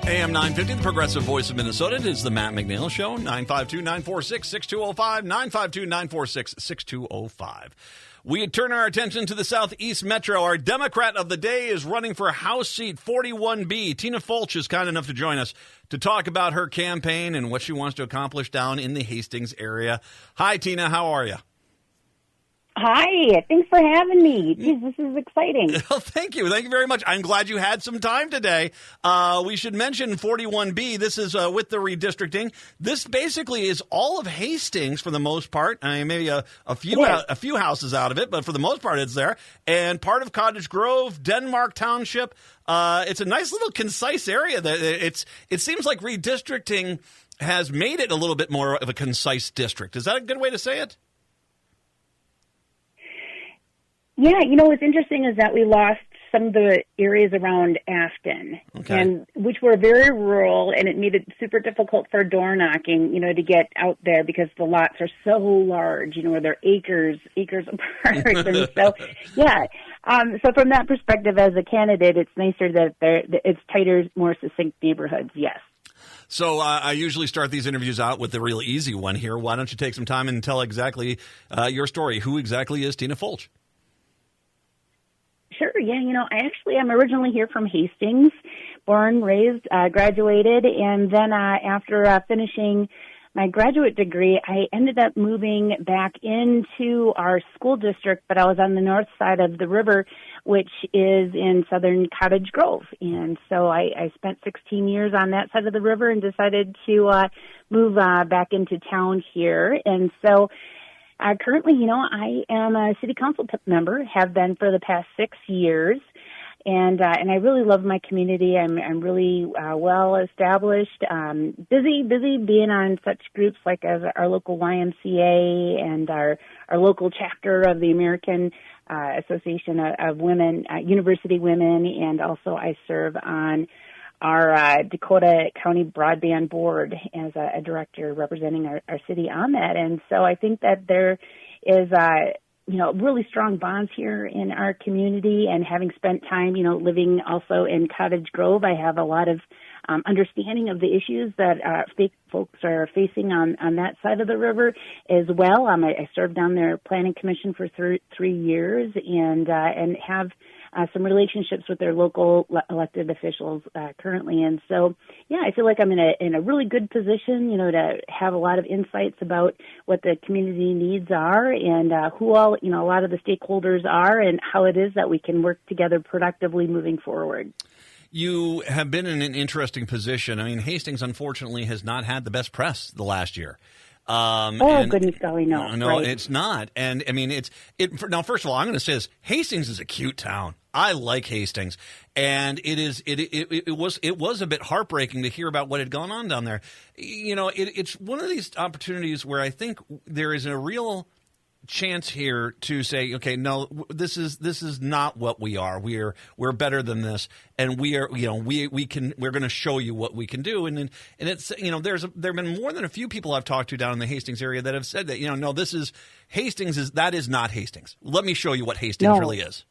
AM 950, the progressive voice of Minnesota. It is the Matt McNeil Show, 952-946-6205, 952-946-6205. We turn our attention to the Southeast Metro. Our Democrat of the day is running for House seat 41B. Tina Folch is kind enough to join us to talk about her campaign and what she wants to accomplish down in the Hastings area. Hi, Tina. How are you? Hi, thanks for having me. Jeez, this is exciting. Well, thank you. Thank you very much. I'm glad you had some time today. We should mention 41B. This is with the redistricting. This basically is all of Hastings for the most part. I mean, maybe a few houses out of it, but for the most part it's there. And part of Cottage Grove, Denmark Township. It's a nice little concise area. It seems like redistricting has made it a little bit more of a concise district. Is that a good way to say it? Yeah, what's interesting is that we lost some of the areas around Afton, and which were very rural, and it made it super difficult for door knocking, to get out there because the lots are so large, where they're acres apart. And so, yeah. So from that perspective, as a candidate, it's nicer that it's tighter, more succinct neighborhoods, yes. So I usually start these interviews out with the real easy one here. Why don't you take some time and tell exactly your story? Who exactly is Tina Folch? Sure, yeah, I'm originally here from Hastings, born, raised, graduated, and then after finishing my graduate degree, I ended up moving back into our school district, but I was on the north side of the river, which is in southern Cottage Grove. And so I spent 16 years on that side of the river and decided to move back into town here. And so currently, I am a city council member, have been for the past 6 years, and I really love my community. I'm really well established, busy being on such groups like as our local YMCA and our local chapter of the American Association of Women, University Women, and also I serve on our Dakota County Broadband Board as a director representing our city on that. And so I think that there is, really strong bonds here in our community, and having spent time, living also in Cottage Grove, I have a lot of understanding of the issues that folks are facing on that side of the river as well. I served on their planning commission for 3 years and have some relationships with their local elected officials currently. And so, yeah, I feel like I'm in a really good position, to have a lot of insights about what the community needs are and who all, a lot of the stakeholders are and how it is that we can work together productively moving forward. You have been in an interesting position. I mean, Hastings, unfortunately, has not had the best press the last year. Goodness golly, no. No, right. It's not. And I mean, now, first of all, I'm going to say this. Hastings is a cute town. I like Hastings. And it was a bit heartbreaking to hear about what had gone on down there. It's one of these opportunities where I think there is a real chance here to say, okay, no, this is not what we are. We're better than this, and we're going to show you what we can do. And it's there have been more than a few people I've talked to down in the Hastings area that have said that no, this is Hastings that is not Hastings. Let me show you what Hastings really is.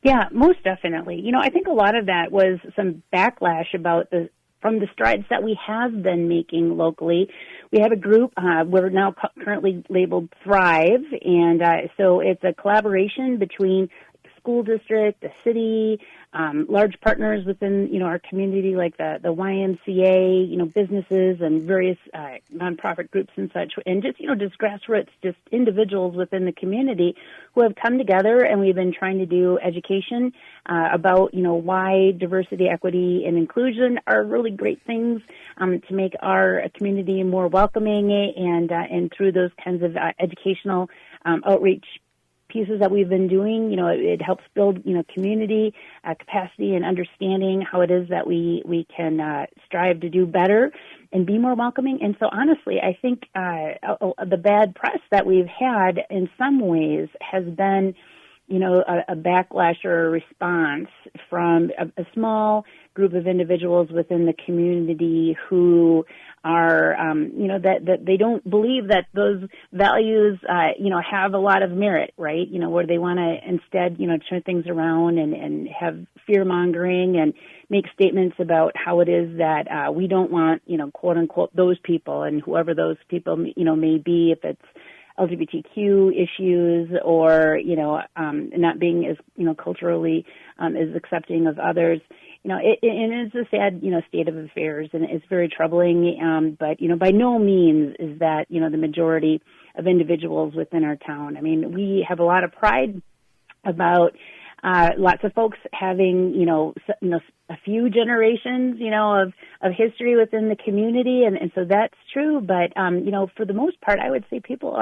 Yeah, most definitely. I think a lot of that was some backlash from the strides that we have been making locally. We have a group, we're now currently labeled Thrive, and so it's a collaboration between the school district, the city, large partners within, our community like the YMCA, businesses and various nonprofit groups and such, and just grassroots, just individuals within the community who have come together, and we've been trying to do education about, why diversity, equity, and inclusion are really great things to make our community more welcoming, and through those kinds of educational outreach pieces that we've been doing, it helps build, community capacity and understanding how it is that we can strive to do better and be more welcoming. And so honestly, I think the bad press that we've had in some ways has been a backlash or a response from a small group of individuals within the community who are, that they don't believe that those values, have a lot of merit, right? Where they want to instead, turn things around and have fear mongering and make statements about how it is that we don't want, quote unquote, those people, and whoever those people, may be, if it's LGBTQ issues or, not being as, culturally as accepting of others. It is a sad, state of affairs, and it's very troubling. But, by no means is that, the majority of individuals within our town. I mean, we have a lot of pride about lots of folks having, a few generations, of history within the community. And so that's true. But, for the most part, I would say people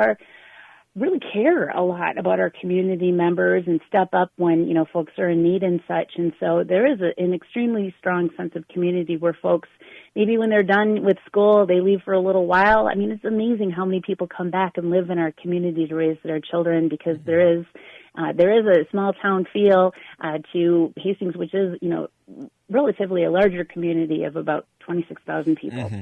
really care a lot about our community members and step up when, folks are in need and such. And so there is an extremely strong sense of community where folks, maybe when they're done with school, they leave for a little while. I mean, it's amazing how many people come back and live in our community to raise their children, because there is a small town feel to Hastings, which is, relatively a larger community of about 26,000 people. Mm-hmm.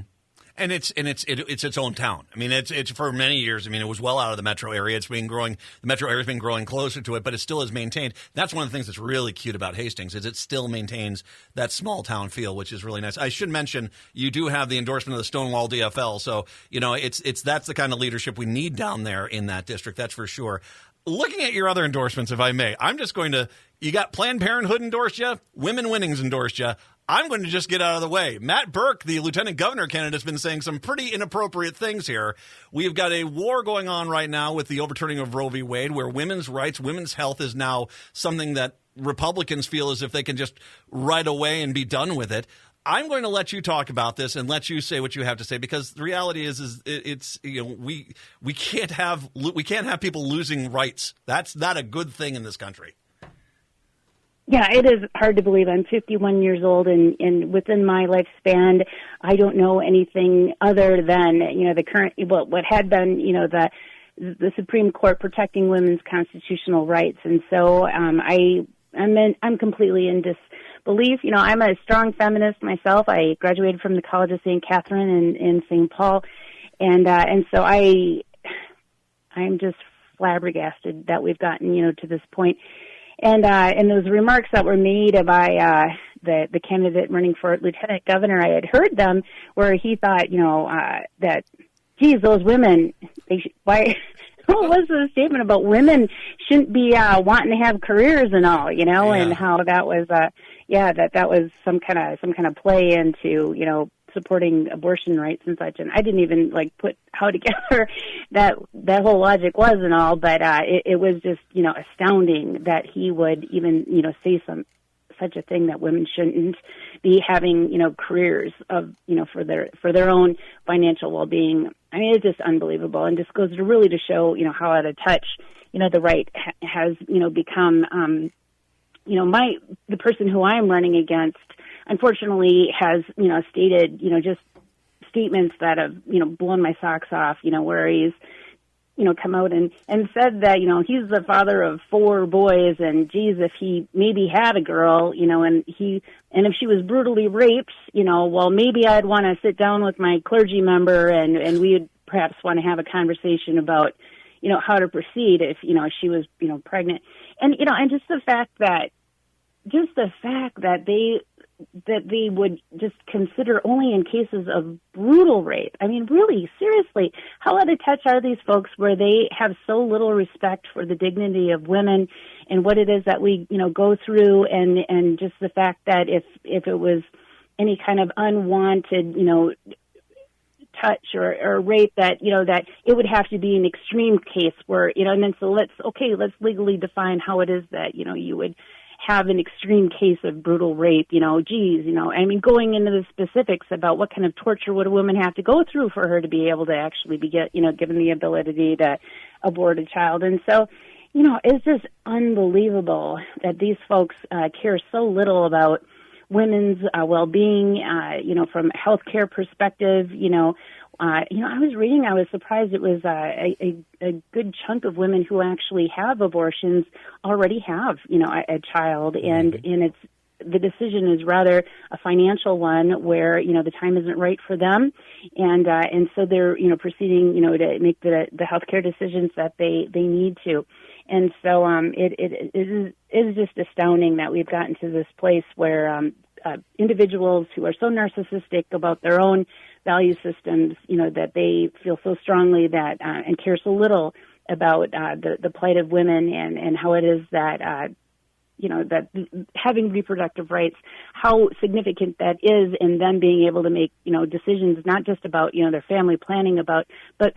And it's its own town. I mean, it's for many years. I mean, it was well out of the metro area. It's been growing. The metro area's been growing closer to it, but it still is maintained. That's one of the things that's really cute about Hastings, is it still maintains that small town feel, which is really nice. I should mention you do have the endorsement of the Stonewall DFL, so that's the kind of leadership we need down there in that district. That's for sure. Looking at your other endorsements, if I may, I'm just going to. You got Planned Parenthood endorsed you, Women Winnings endorsed you. I'm going to just get out of the way. Matt Burke, the lieutenant governor candidate, has been saying some pretty inappropriate things here. We've got a war going on right now with the overturning of Roe v. Wade, where women's rights, women's health is now something that Republicans feel as if they can just right away and be done with it. I'm going to let you talk about this and let you say what you have to say, because the reality is it's we can't have people losing rights. That's not a good thing in this country. Yeah, it is hard to believe. I'm 51 years old, and within my lifespan, I don't know anything other than, the current, what had been, the Supreme Court protecting women's constitutional rights. And so I'm completely in disbelief. I'm a strong feminist myself. I graduated from the College of St. Catherine in St. Paul, and so I'm just flabbergasted that we've gotten, to this point. And those remarks that were made by the candidate running for lieutenant governor, I had heard them where he thought, that, geez, those women, why? What was the statement about women shouldn't be wanting to have careers and all, and how that was, that was some kind of play into, supporting abortion rights and such. And I didn't even put how together that whole logic was and all, but it was just, astounding that he would even, say such a thing, that women shouldn't be having, careers of, for their own financial well-being. I mean, it's just unbelievable, and just goes to really to show, how out of touch, the right has, become, the person who I'm running against, unfortunately, has, stated, just statements that have, blown my socks off, where he's, come out and said that, he's the father of 4 boys, and geez, if he maybe had a girl, and if she was brutally raped, well, maybe I'd want to sit down with my clergy member and we would perhaps want to have a conversation about, how to proceed if, she was, pregnant. And, and just the fact that they would just consider only in cases of brutal rape. I mean, really, seriously, how out of touch are these folks where they have so little respect for the dignity of women and what it is that we, go through, and just the fact that if it was any kind of unwanted, touch or rape, that, that it would have to be an extreme case where, and then so let's legally define how it is that, you would have an extreme case of brutal rape, I mean, going into the specifics about what kind of torture would a woman have to go through for her to be able to actually be given the ability to abort a child. And so, it's just unbelievable that these folks care so little about women's well-being, from a healthcare perspective, I was reading, I was surprised it was a good chunk of women who actually have abortions already have, a child, and it's, the decision is rather a financial one where, the time isn't right for them. And so they're, proceeding, to make the healthcare decisions that they need to. And so, it is just astounding that we've gotten to this place where, individuals who are so narcissistic about their own value systems, that they feel so strongly that, and care so little about, the plight of women and how it is that, that having reproductive rights, how significant that is, and them being able to make, decisions not just about, their family planning but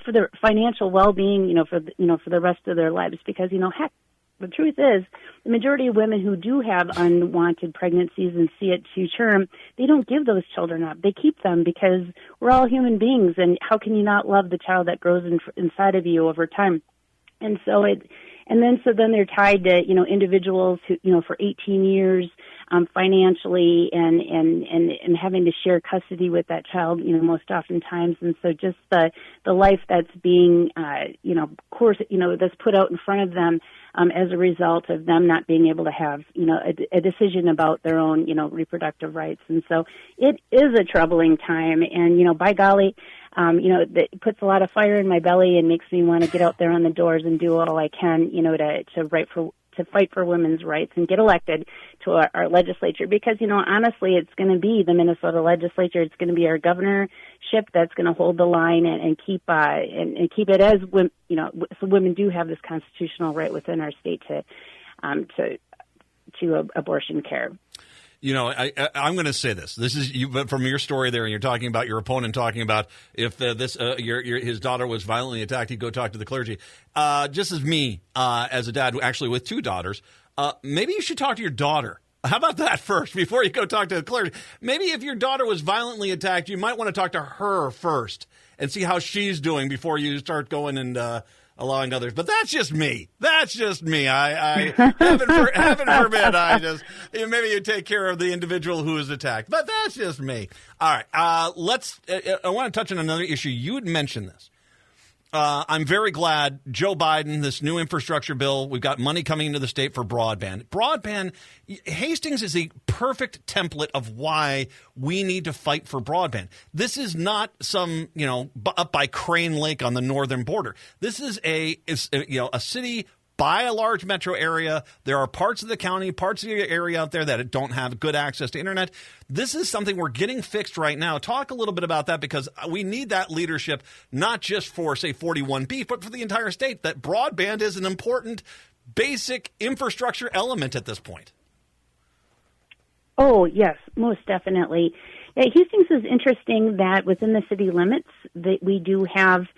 for their financial well-being, for the rest of their lives. Because, heck, the truth is, the majority of women who do have unwanted pregnancies and see it to term, they don't give those children up. They keep them because we're all human beings, and how can you not love the child that grows inside of you over time? And so then they're tied to, individuals who, for 18 years, financially and having to share custody with that child, most oftentimes. And so just the life that's being, that's put out in front of them, as a result of them not being able to have, a decision about their own, reproductive rights. And so it is a troubling time. And, by golly, that puts a lot of fire in my belly and makes me want to get out there on the doors and do all I can, to fight for women's rights and get elected to our legislature. Because, honestly, it's going to be the Minnesota legislature. It's going to be our governorship that's going to hold the line and keep it as women, so women do have this constitutional right within our state to abortion care. I'm going to say this. This is you, from your story there, and you're talking about your opponent talking about if his daughter was violently attacked, he'd go talk to the clergy. Just as me, as a dad, actually with two daughters, maybe you should talk to your daughter. How about that first before you go talk to the clergy? Maybe if your daughter was violently attacked, you might want to talk to her first and see how she's doing before you start going and allowing others. But that's just me. I heaven forbid, maybe you take care of the individual who is attacked. But that's just me. All right. I want to touch on another issue. You had mentioned this. I'm very glad Joe Biden, this new infrastructure bill, we've got money coming into the state for broadband. Hastings is a perfect template of why we need to fight for broadband. This is not some, up by Crane Lake on the northern border. This is a city by a large metro area. There are parts of the county, parts of the area out there that don't have good access to internet. This is something we're getting fixed right now. Talk a little bit about that, because we need that leadership, not just for, say, 41B, but for the entire state, that broadband is an important basic infrastructure element at this point. Oh, yes, most definitely. Yeah, Hastings is interesting that within the city limits that we do have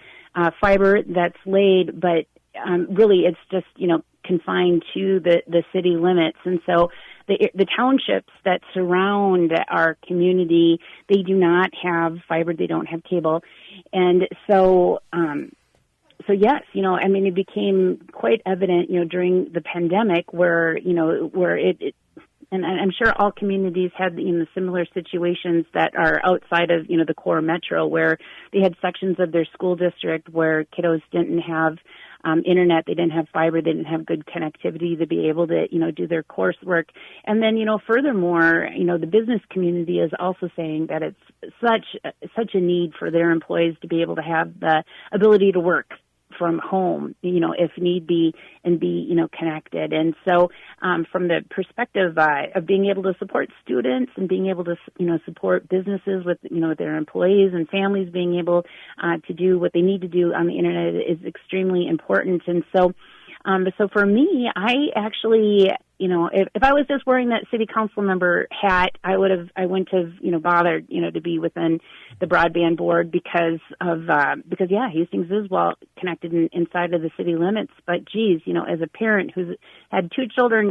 fiber that's laid, but really it's just, confined to the city limits. And so the townships that surround our community, they do not have fiber, they don't have cable. And so, yes, it became quite evident, during the pandemic where and I'm sure all communities had, similar situations that are outside of, the core metro, where they had sections of their school district where kiddos didn't have internet, they didn't have fiber, they didn't have good connectivity to be able to, do their coursework. And then, furthermore, the business community is also saying that it's such a need for their employees to be able to have the ability to work from home, if need be, and be, connected. And so from the perspective of being able to support students and being able to, support businesses with, their employees and families being able to do what they need to do on the internet is extremely important. And so for me, I actually, if I was just wearing that city council member hat, I wouldn't have, bothered, to be within the broadband board because Hastings is well connected inside of the city limits. But geez, as a parent who's had two children,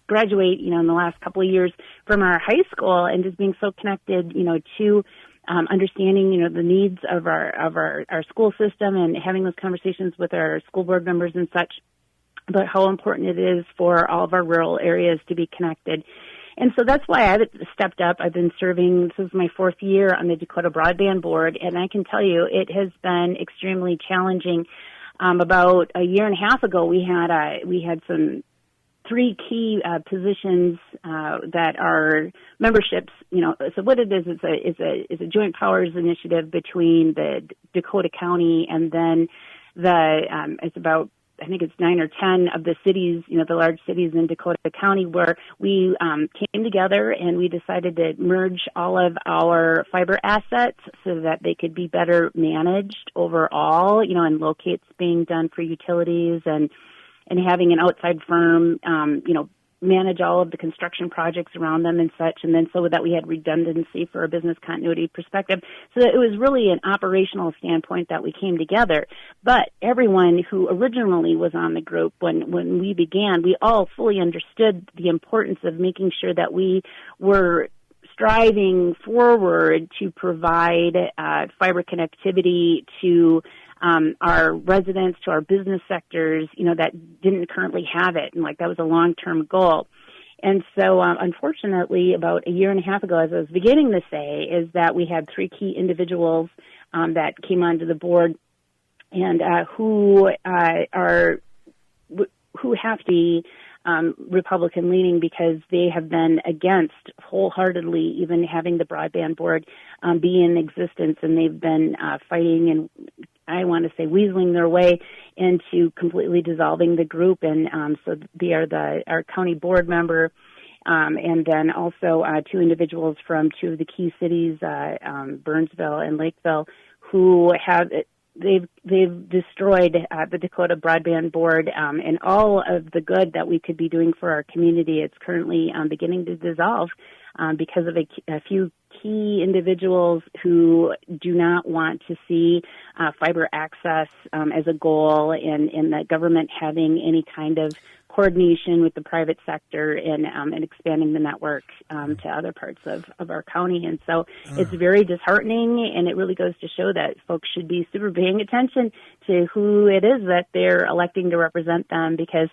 graduate, in the last couple of years from our high school, and just being so connected, to understanding, the needs of our school system, and having those conversations with our school board members and such, about how important it is for all of our rural areas to be connected. And so that's why I've stepped up. I've been serving, this is my 4th year on the Dakota Broadband Board, and I can tell you it has been extremely challenging. About a year and a half ago, we had some 3 key positions that are memberships. So what it is a joint powers initiative between the Dakota County and then it's about, I think it's 9 or 10 of the cities, the large cities in Dakota County, where we came together and we decided to merge all of our fiber assets so that they could be better managed overall, and locates being done for utilities and having an outside firm, manage all of the construction projects around them and such, and then so that we had redundancy for a business continuity perspective. So that it was really an operational standpoint that we came together. But everyone who originally was on the group, when we began, we all fully understood the importance of making sure that we were striving forward to provide fiber connectivity to our residents, to our business sectors, that didn't currently have it. And that was a long-term goal. And so, unfortunately, about a year and a half ago, as I was beginning to say, is that we had 3 key individuals that came onto the board and who have to be Republican leaning because they have been against wholeheartedly even having the broadband board be in existence, and they've been fighting and I want to say weaseling their way into completely dissolving the group. And so they are our county board member, and then also 2 individuals from 2 of the key cities, Burnsville and Lakeville, who have they've destroyed the Dakota Broadband Board and all of the good that we could be doing for our community. It's currently beginning to dissolve because of a few key individuals who do not want to see fiber access as a goal and the government having any kind of coordination with the private sector and expanding the network to other parts of our county. And so it's very disheartening, and it really goes to show that folks should be super paying attention to who it is that they're electing to represent them, because,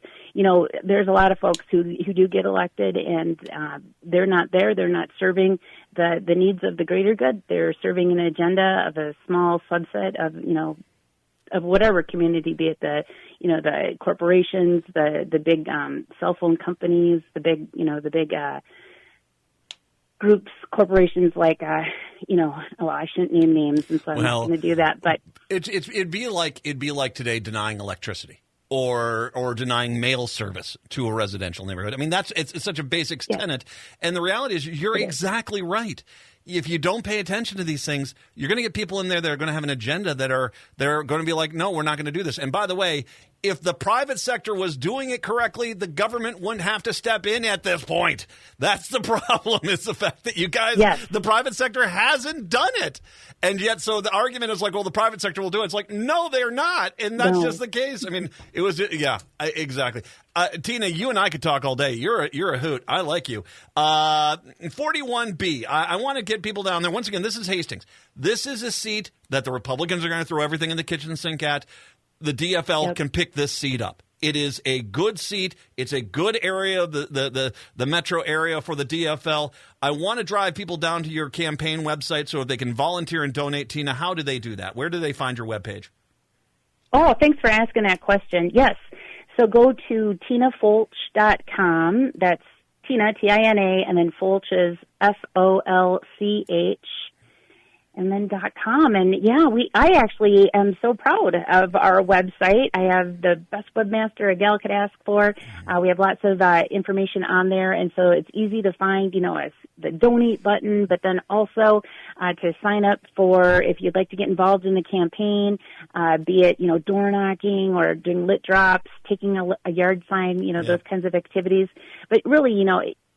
there's a lot of folks who do get elected and they're not there. They're not serving the needs of the greater good. They're serving an agenda of a small subset of whatever community, be it the corporations, the big cell phone companies, the big groups, corporations like I shouldn't name names, and so I'm not going to do that. But it'd be like today denying electricity or denying mail service to a residential neighborhood. I mean, it's such a basic tenet, and the reality is you're exactly right. If you don't pay attention to these things, you're going to get people in there that are going to have an agenda they're going to be like, no, we're not going to do this. And by the way, if the private sector was doing it correctly, the government wouldn't have to step in at this point. That's the problem. It's the fact that you guys, the private sector hasn't done it. And yet, so the argument is like, well, the private sector will do it. It's like, no, they're not. And that's just the case. I mean, it was, exactly. Tina, you and I could talk all day. You're a hoot. I like you. 41B, I want to get people down there. Once again, this is Hastings. This is a seat that the Republicans are going to throw everything in the kitchen sink at. The DFL can pick this seat up. It is a good seat. It's a good area, the metro area for the DFL. I want to drive people down to your campaign website so they can volunteer and donate. Tina, how do they do that? Where do they find your webpage? Oh, thanks for asking that question. Yes. So go to tinafolch.com. That's Tina, T-I-N-A, and then Folch is F-O-L-C-H. And then .com. And I actually am so proud of our website. I have the best webmaster a gal could ask for. We have lots of information on there. And so it's easy to find, the donate button, but then also to sign up for if you'd like to get involved in the campaign, be it, door knocking or doing lit drops, taking a yard sign, those kinds of activities. But really,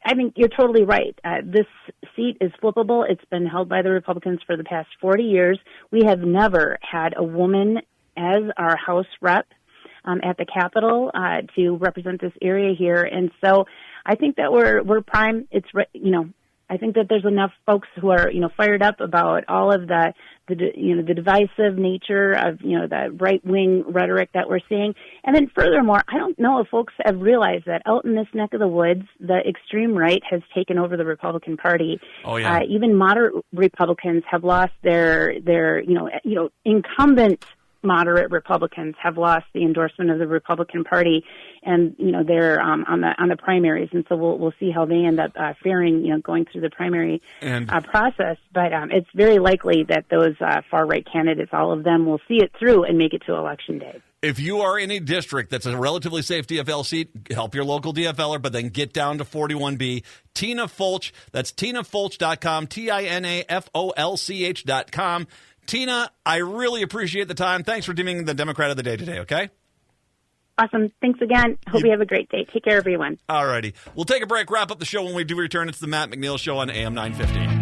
I think you're totally right. This seat is flippable. It's been held by the Republicans for the past 40 years. We have never had a woman as our House rep at the Capitol to represent this area here. And so I think that we're prime. It's, I think that there's enough folks who are, fired up about all of the divisive nature of, the right-wing rhetoric that we're seeing. And then furthermore, I don't know if folks have realized that out in this neck of the woods, the extreme right has taken over the Republican Party. Oh, yeah. Even moderate Republicans have lost their incumbent moderate Republicans have lost the endorsement of the Republican Party, and they're on the primaries, and so we'll see how they end up faring, going through the primary process. But it's very likely that those far right candidates, all of them, will see it through and make it to Election Day. If you are in a district that's a relatively safe DFL seat, help your local DFLer, but then get down to 41B. Tina Folch, that's TinaFolch.com, TinaFolch.com. Tina, I really appreciate the time. Thanks for being the Democrat of the Day today, okay? Awesome. Thanks again. Hope you have a great day. Take care, everyone. All righty. We'll take a break, wrap up the show when we do return. It's the Matt McNeil Show on AM 950.